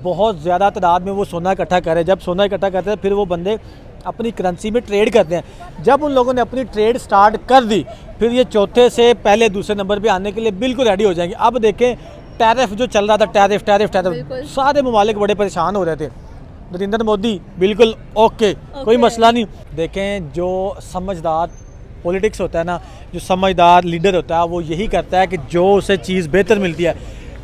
बहुत ज़्यादा तादाद में वो सोना इकट्ठा करे। जब सोना इकट्ठा करते हैं फिर वो बंदे अपनी करेंसी में ट्रेड करते हैं। जब उन लोगों ने अपनी ट्रेड स्टार्ट कर दी फिर ये चौथे से पहले दूसरे नंबर पे आने के लिए बिल्कुल रेडी हो जाएंगे। अब देखें टैरिफ जो चल रहा था, टैरिफ सारे ममालिक बड़े परेशान हो रहे थे। नरेंद्र मोदी बिल्कुल ओके, कोई मसला नहीं। देखें जो समझदार पॉलिटिक्स होता है ना, जो समझदार लीडर होता है वो यही करता है कि जो उसे चीज़ बेहतर मिलती है।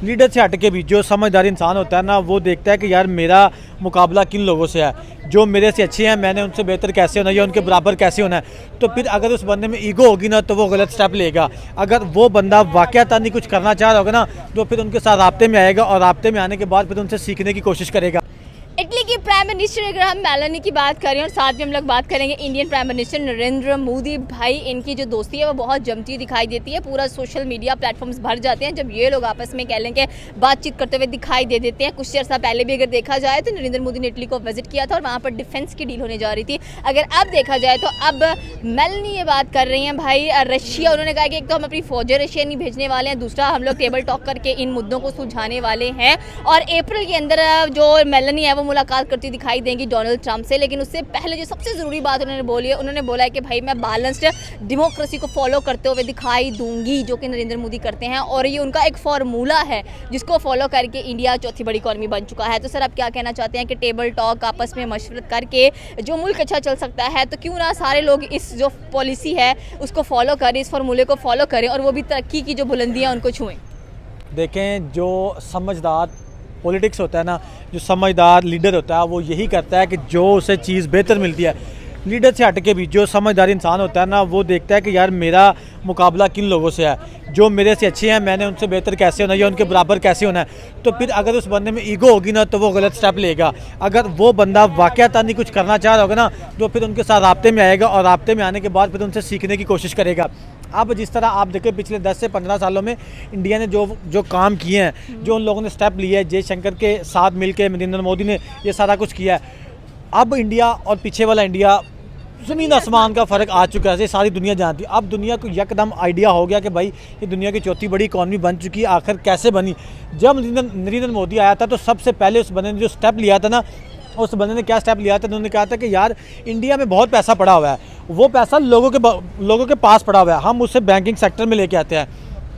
लीडर से हट के भी जो समझदार इंसान होता है ना वो देखता है कि यार मेरा मुकाबला किन लोगों से है, जो मेरे से अच्छे हैं, मैंने उनसे बेहतर कैसे होना है या उनके बराबर कैसे होना है। तो फिर अगर उस बंदे में ईगो होगी ना तो वो गलत स्टेप लेगा। अगर वो बंदा वाकयाता नहीं कुछ करना चाह रहा होगा ना तो फिर उनके साथ राब्ते में आएगा और राब्ते में आने के बाद फिर उनसे सीखने की कोशिश करेगा। इटली की प्राइम मिनिस्टर अगर हम मेलानी की बात करें और साथ में हम लोग बात करेंगे Indian prime minister Narendra Modi, भाई इनकी जो दोस्ती है वो बहुत जमती दिखाई देती है। पूरा सोशल मीडिया प्लेटफॉर्म्स भर जाते हैं जब ये लोग आपस में कह लें कि बातचीत करते हुए दिखाई दे देते हैं। कुछ अर्सा पहले भी अगर देखा जाए तो नरेंद्र मोदी ने इटली को विजिट किया था और वहाँ पर डिफेंस की डील होने जा रही थी। अगर अब देखा जाए तो अब मेलानी ये बात कर रही हैं भाई रशिया, उन्होंने कहा कि एक तो हम अपनी फौजें रशिया नहीं भेजने वाले हैं, दूसरा हम लोग टेबल टॉक करके इन मुद्दों को सुलझाने वाले हैं। और अप्रैल के अंदर जो मेलानी है वो मुलाकात करती दिखाई देंगी डोनाल्ड ट्रंप से। लेकिन उससे पहले जो सबसे ज़रूरी बात उन्होंने बोली है, उन्होंने बोला है कि भाई मैं बैलेंस्ड डेमोक्रेसी को फॉलो करते हुए दिखाई दूंगी, जो कि नरेंद्र मोदी करते हैं। और ये उनका एक फार्मूला है जिसको फॉलो करके इंडिया चौथी बड़ी इकॉनमी बन चुका है। तो सर आप क्या कहना चाहते हैं कि टेबल टॉक आपस में मशवरत करके जो मुल्क अच्छा चल सकता है, तो क्यों ना सारे लोग इस जो पॉलिसी है उसको फॉलो करें, इस फार्मूले को फॉलो करें और वो भी तरक्की की जो बुलंदियाँ उनको छुएं। देखें जो समझदार पॉलिटिक्स होता है ना, जो समझदार लीडर होता है वो यही करता है कि जो उसे चीज़ बेहतर मिलती है। लीडर से हट के भी जो समझदार इंसान होता है ना वो देखता है कि यार मेरा मुकाबला किन लोगों से है, जो मेरे से अच्छे हैं, मैंने उनसे बेहतर कैसे होना है या उनके बराबर कैसे होना है। तो फिर अगर उस बंदे में ईगो होगी ना तो वो गलत स्टेप लेगा। अगर वो बंदा वाकयाता नहीं कुछ करना चाह रहा होगा ना तो फिर उनके साथ राब्ते में आएगा और राब्ते में आने के बाद फिर उनसे सीखने की कोशिश करेगा। अब जिस तरह आप देखें पिछले 10 से 15 सालों में इंडिया ने जो काम किए हैं, जो उन लोगों ने स्टेप लिए हैं, जयशंकर के साथ मिलकर नरेंद्र मोदी ने ये सारा कुछ किया है। अब इंडिया और पीछे वाला इंडिया ज़मीन आसमान का फ़र्क आ चुका है, सारी दुनिया जानती है। अब दुनिया को यकदम आइडिया हो गया कि भाई ये दुनिया की चौथी बड़ी इकॉनमी बन चुकी है। आखिर कैसे बनी? जब नरेंद्र मोदी आया था तो सबसे पहले उस बंदे ने जो स्टेप लिया था ना, उस बंदे ने क्या स्टेप लिया था, उन्होंने कहा था कि यार इंडिया में बहुत पैसा पड़ा हुआ है, वो पैसा लोगों के पास पड़ा हुआ है, हम उसे बैंकिंग सेक्टर में लेके आते हैं,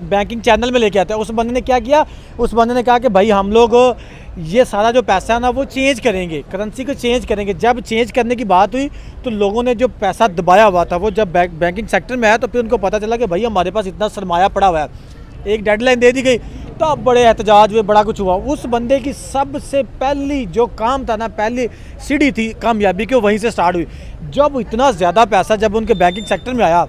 बैंकिंग चैनल में लेके आते हैं। उस बंदे ने क्या किया, उस बंदे ने कहा कि भाई हम लोग ये सारा जो पैसा है ना वो चेंज करेंगे, करेंसी को चेंज करेंगे। जब चेंज करने की बात हुई तो लोगों ने जो पैसा दबाया हुआ था वो जब बैंकिंग सेक्टर में आया तो फिर उनको पता चला कि भाई हमारे पास इतना सरमाया पड़ा हुआ है। एक डेडलाइन दे दी गई तो अब बड़े एहतजाज हुए, बड़ा कुछ हुआ। उस बंदे की सबसे पहली जो काम था ना, पहली सीढ़ी थी कामयाबी की, वहीं से स्टार्ट हुई। जब इतना ज़्यादा पैसा जब उनके बैंकिंग सेक्टर में आया,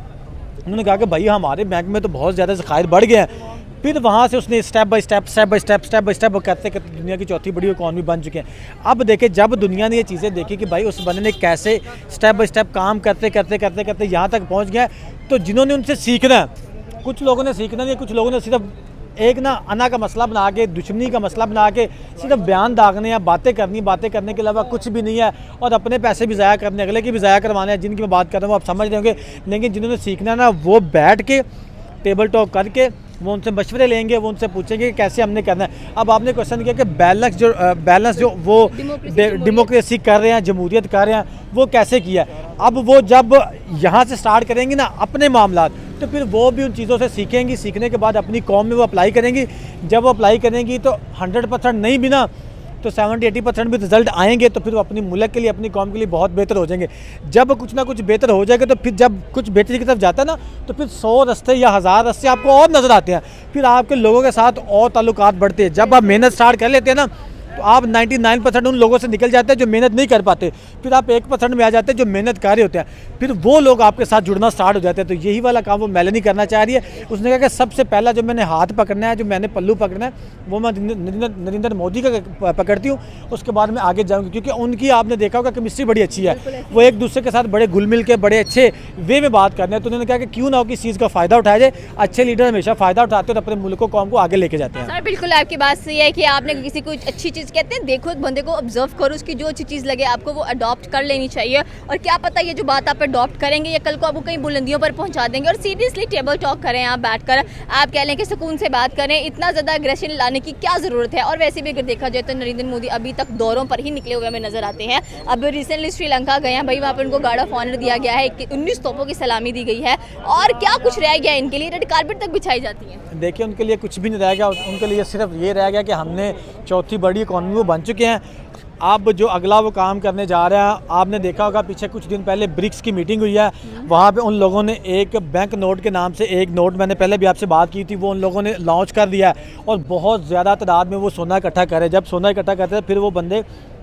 उन्होंने कहा कि भाई हमारे बैंक में तो बहुत ज़्यादा ज़खायर बढ़ गए हैं। फिर वहाँ से उसने स्टेप बाय स्टेप करते करते दुनिया की चौथी बड़ी इकॉनमी बन चुके हैं। अब देखें जब दुनिया ने ये चीज़ें देखी कि भाई उस बंदे ने कैसे स्टेप बाय स्टेप काम करते करते यहाँ तक पहुँच गया, तो जिन्होंने उनसे सीखना है, कुछ लोगों ने सीखना नहीं, कुछ लोगों ने सिर्फ एक ना अना का मसला बना के, दुश्मनी का मसला बना के सिर्फ बयान दागने या बातें करने के अलावा कुछ भी नहीं है, और अपने पैसे भी ज़ाया करने, अगले की भी ज़ाया करवाने हैं। जिनकी मैं बात कर रहा हूँ आप समझ रहे होंगे। लेकिन जिन्होंने सीखना ना वो बैठ के टेबल टॉक करके वो उनसे मशवरे लेंगे, वो उनसे पूछेंगे कि कैसे हमने करना है। अब आपने क्वेश्चन किया कि बैलेंस जो वो डेमोक्रेसी कर रहे हैं, जमहूरियत कर रहे हैं, वो कैसे किया। अब वो जब यहाँ से स्टार्ट करेंगी ना अपने मामलात, तो फिर वो भी उन चीज़ों से सीखेंगी, सीखने के बाद अपनी कौम में वो अप्लाई करेंगी। जब वो अप्लाई करेंगी तो 100% नहीं भी ना तो 70-80% भी रिजल्ट आएंगे, तो फिर वो अपनी मुल्क के लिए, अपनी कौम के लिए बहुत बेहतर हो जाएंगे। जब कुछ ना कुछ बेहतर हो जाएगा तो फिर जब कुछ बेहतरी की तरफ जाता है ना तो फिर 100 रास्ते या 1000 रास्ते आपको और नज़र आते हैं। फिर आपके लोगों के साथ और ताल्लुकात बढ़ते हैं। जब आप मेहनत स्टार्ट कर लेते हैं ना तो आप 99% उन लोगों से निकल जाते हैं जो मेहनत नहीं कर पाते। फिर आप 1% में आ जाते हैं जो मेहनत कर रहे होते हैं, फिर वो लोग आपके साथ जुड़ना स्टार्ट हो जाते हैं। तो यही वाला काम वो मेलानी करना चाह रही है। उसने कहा कि सबसे पहला जो मैंने हाथ पकड़ना है, जो मैंने पल्लू पकड़ना है, वो मैं नरेंद्र मोदी का पकड़ती हूँ, उसके बाद मैं आगे जाऊँगी। क्योंकि उनकी आपने देखा होगा केमिस्ट्री बड़ी अच्छी है, वो एक दूसरे के साथ बड़े घुल मिल के बड़े अच्छे वे में बात करने हैं। तो उन्होंने कहा कि क्यों ना हो किस चीज़ का फ़ायदा उठाया जाए। अच्छे लीडर हमेशा फ़ायदा उठाते हैं और अपने मुल्क को, कौम को आगे लेके जाते हैं। सर बिल्कुल आपकी बात सही है कि आपने किसी को अच्छी चीज़ चीज़ कहते हैं, देखो एक बंदे को ऑब्जर्व करो, उसकी जो अच्छी चीज़ लगे आपको वो अडॉप्ट कर लेनी चाहिए। और क्या पता ये जो बात आप अडॉप्ट करेंगे या कल को आपको कहीं बुलंदियों पर पहुंचा देंगे। और सीरियसली टेबल टॉक करें, आप बैठकर आप कह लें कि सुकून से बात करें, इतना ज़्यादा एग्रेशन लाने की क्या ज़रूरत है। और वैसे भी अगर देखा जाए तो नरेंद्र मोदी अभी तक दौरों पर ही निकले हुए हमें नजर आते हैं। अब रिसेंटली श्रीलंका गए हैं भाई, वहाँ पर उनको गार्ड ऑफ ऑनर दिया गया है, 19 तोपों की सलामी दी गई है। और क्या कुछ रह गया इनके लिए, रेड कारपेट तक बिछाई जाती है। देखिए उनके लिए कुछ भी नहीं रह गया, उनके लिए सिर्फ ये रह गया कि हमने चौथी बड़ी इकॉनमी वो बन चुके हैं। अब जो अगला वो काम करने जा रहे हैं, आपने देखा होगा पीछे कुछ दिन पहले ब्रिक्स की मीटिंग हुई है, वहाँ पे उन लोगों ने एक बैंक नोट के नाम से एक नोट, मैंने पहले भी आपसे बात की थी, वो उन लोगों ने लॉन्च कर दिया है और बहुत ज़्यादा तादाद में वो सोना इकट्ठा करे। जब सोना इकट्ठा करते हैं फिर वो बंदे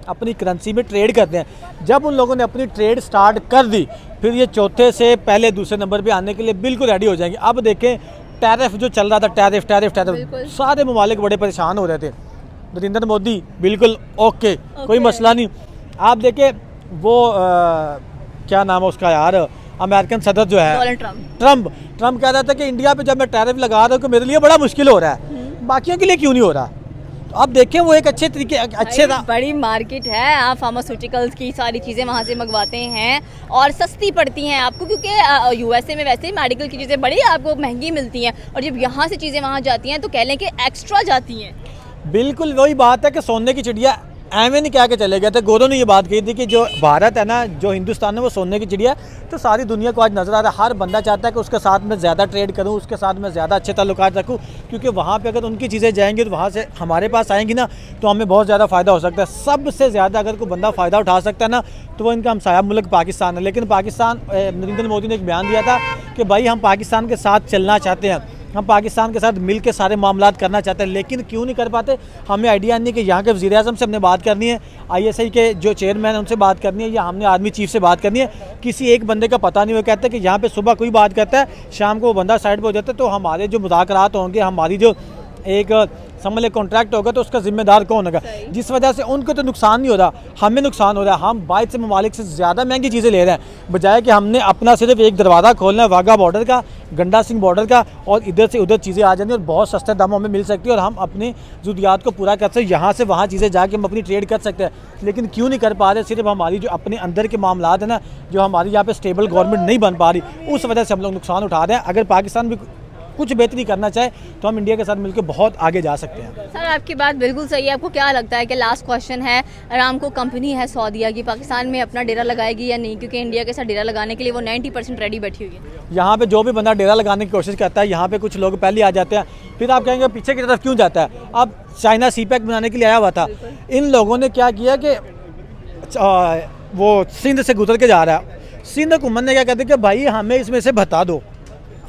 अपनी करेंसी में ट्रेड करते हैं। जब उन लोगों ने अपनी ट्रेड स्टार्ट कर दी, फिर ये चौथे से पहले दूसरे नंबर पे आने के लिए बिल्कुल रेडी हो जाएंगे। अब देखें टैरिफ जो चल रहा था, टैरिफ सारे ममालिक बड़े परेशान हो रहे थे। नरेंद्र मोदी बिल्कुल ओके, कोई मसला नहीं। आप देखें वो क्या नाम है उसका यार, अमेरिकन सदर जो है ट्रम्प कह रहा था कि इंडिया पे जब मैं टैरिफ लगा रहा हूँ तो मेरे लिए बड़ा मुश्किल हो रहा है, बाकियों के लिए क्यों नहीं हो रहा। तो अब देखें वो एक अच्छे तरीके अच्छे बड़ी मार्केट है, आप फार्मास्यूटिकल्स की सारी चीज़ें वहाँ से मंगवाते हैं और सस्ती पड़ती हैं आपको, क्योंकि यूएसए में वैसे ही मेडिकल की चीज़ें बड़ी आपको महंगी मिलती हैं। और जब यहाँ से चीज़ें वहाँ जाती हैं तो कह लें कि एक्स्ट्रा जाती हैं। बिल्कुल वही बात है कि सोने की चिड़िया एवं नहीं कह के चले गए थे। गौरव ने ये बात कही थी कि जो भारत है ना, जो हिंदुस्तान है वो सोने की चिड़िया है। तो सारी दुनिया को आज नज़र आ रहा है, हर बंदा चाहता है कि उसके साथ में ज़्यादा ट्रेड करूं, उसके साथ में ज़्यादा अच्छे ताल्लुकात रखूं, क्योंकि वहाँ पे अगर उनकी चीज़ें जाएंगी तो वहाँ से हमारे पास आएंगी ना, तो हमें बहुत ज़्यादा फ़ायदा हो सकता है। सबसे ज़्यादा अगर कोई बंदा फ़ायदा उठा सकता है ना, तो वो इनका हमसाया मुल्क पाकिस्तान है। लेकिन पाकिस्तान, नरेंद्र मोदी ने एक बयान दिया था कि भाई हम पाकिस्तान के साथ चलना चाहते हैं, हम पाकिस्तान के साथ मिल के सारे मामलात करना चाहते हैं, लेकिन क्यों नहीं कर पाते। हमें आइडिया नहीं कि यहाँ के वज़ीर आज़म से हमने बात करनी है, ISI के जो चेयरमैन हैं उनसे बात करनी है, या हमने आर्मी चीफ से बात करनी है, किसी एक बंदे का पता नहीं। वो कहते हैं कि यहाँ पे सुबह कोई बात करता है, शाम को वो बंदा साइड पर हो जाता है। तो हमारे जो मुज़ाकरात होंगे, हमारी जो एक समझ ले कॉन्ट्रैक्ट होगा, तो उसका जिम्मेदार कौन होगा। जिस वजह से उनको तो नुकसान नहीं हो रहा, हमें नुकसान हो रहा है। हम बाहर से ममालिक से ज़्यादा महंगी चीज़ें ले रहे हैं, बजाय कि हमने अपना सिर्फ एक दरवाज़ा खोलना है वाघा बॉर्डर का, गंडा सिंह बॉर्डर का, और इधर से उधर चीज़ें आ जानी और बहुत सस्ते दामों में मिल सकती है और हम अपनी ज़रूरियात को पूरा कर सकते हैं। यहाँ से वहाँ चीज़ें जाके हम अपनी ट्रेड कर सकते हैं, लेकिन क्यों नहीं कर पा रहे। सिर्फ हमारी जो अपने अंदर के मामलात हैं ना, जो हमारी यहाँ पे स्टेबल गवर्नमेंट नहीं बन पा रही, उस वजह से हम लोग नुकसान उठा रहे हैं। अगर पाकिस्तान भी कुछ बेहतरी करना चाहे तो हम इंडिया के साथ मिलकर बहुत आगे जा सकते हैं। सर आपकी बात बिल्कुल सही है। आपको क्या लगता है कि लास्ट क्वेश्चन है, अरामको कंपनी है सऊदीया की, पाकिस्तान में अपना डेरा लगाएगी या नहीं? क्योंकि इंडिया के साथ डेरा लगाने के लिए वो 90% रेडी बैठी हुई है। यहाँ पे जो भी बंदा डेरा लगाने की कोशिश करता है, यहाँ पे कुछ लोग पहले आ जाते हैं, फिर आप कहेंगे पीछे की तरफ क्यों जाता है। अब चाइना CPEC बनाने के लिए आया हुआ था, इन लोगों ने क्या किया कि वो सिंध से गुजर के जा रहा है, सिंध हुकूमत ने क्या कहते कि भाई हमें इसमें से बता दो।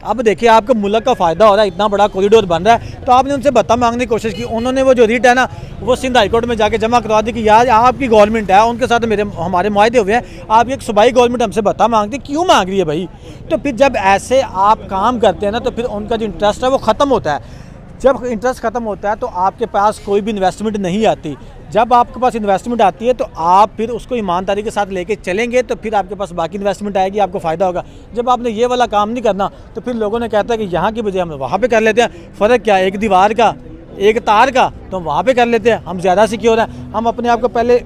अब देखिए आपके मुल्क का फ़ायदा हो रहा है, इतना बड़ा कॉरिडोर बन रहा है, तो आपने उनसे बता मांगने की कोशिश की। उन्होंने वो जो रीट है ना, वो सिंध हाई कोर्ट में जाके जमा करवा दी कि यार आपकी गवर्नमेंट है, उनके साथ हमारे मुआहदे हुए हैं, आप एक सूबाई गवर्नमेंट हमसे बता मांगती, क्यों मांग रही है भाई। तो फिर जब ऐसे आप काम करते हैं ना, तो फिर उनका जो इंटरेस्ट है वो ख़त्म होता है। जब इंटरेस्ट ख़त्म होता है तो आपके पास कोई भी इन्वेस्टमेंट नहीं आती। जब आपके पास इन्वेस्टमेंट आती है तो आप फिर उसको ईमानदारी के साथ लेके चलेंगे, तो फिर आपके पास बाकी इन्वेस्टमेंट आएगी, आपको फ़ायदा होगा। जब आपने ये वाला काम नहीं करना, तो फिर लोगों ने कहता है कि यहाँ की बजाय हम वहाँ पे कर लेते हैं। फ़र्क क्या है, एक दीवार का एक तार का, तो हम वहाँ पे कर लेते हैं, हम ज़्यादा सिक्योर हैं। हम अपने आप को पहले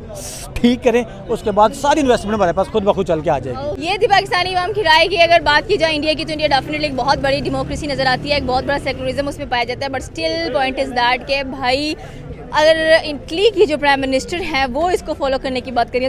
ठीक करें, उसके बाद सारी इन्वेस्टमेंट हमारे पास खुद ब खुद चल के आ जाएगी। ये थी पाकिस्तानी अवाम की राय की। अगर बात की जाए इंडिया की, तो इंडिया डेफिनेटली एक बहुत बड़ी डेमोक्रेसी नज़र आती है, एक बहुत बड़ा सेकुलरिज्म उसमें पाया जाता है। But still point is that के भाई अगर इटली की जो प्राइम मिनिस्टर हैं वो इसको फॉलो करने की बात करिए